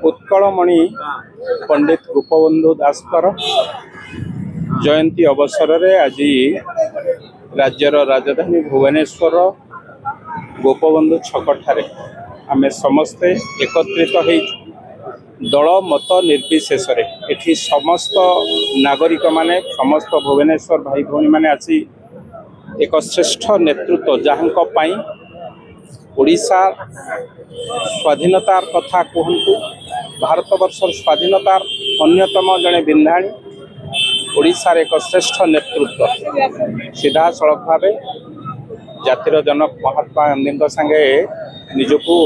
उत्कलमणि पंडित गोपबंधु दास जयंती अवसर में आज राज्यर राजधानी भुवनेश्वर गोपबंधु छकठारे आमे समस्ते एकत्रित हो दल मत निर्विशेष एठी समस्त नागरिक माने समस्त भुवनेश्वर भाई भौणी माने आसी एक श्रेष्ठ नेतृत्व जहां पाई ओडिशा स्वाधीनतार कथा कहतु भारत वर्षर स्वाधीनतार अन्यतम जड़े बिंधाणी ओडिशार एक श्रेष्ठ नेतृत्व सीधा सड़क भाव जातिर जनक महात्मा गांधी संगे निजकू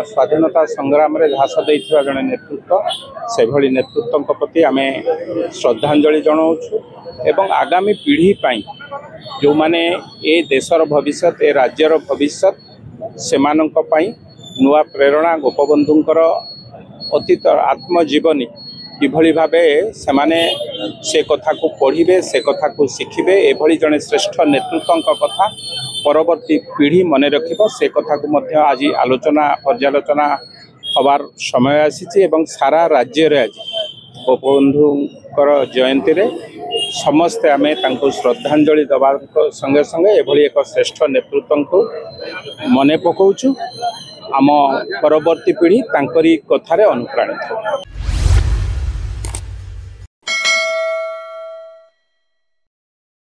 स्वाधीनता संग्राम रे झास देइथिबा जड़े नेतृत्व से भली नेतृत्व प्रति आमे श्रद्धांजलि जनाऊँ एवं आगामी पीढ़ी पाई जो माने ए देशर भविष्य ए राज्यर भविष्य से नुआ प्रेरणा गोपबंधुंकर अतीत आत्मजीवनी किभली भावे से कथा को पढ़िबे से कथा को शिखिबे एभली जने श्रेष्ठ नेतृत्व कथा परवर्ती पीढ़ी मन रखिबो से कथा को मध्य आज आलोचना पर्यालोचना हबार समय आसीछि एवं सारा राज्य रे आज गोपबंधुंकर जयंती रे समस्ते आमे तांको श्रद्धांजलि दबार संगे संगे एभली एक श्रेष्ठ नेतृत्व को मने पकाउछु आम परवर्ती पीढ़ी तांकरी कथारे अनुप्राणित।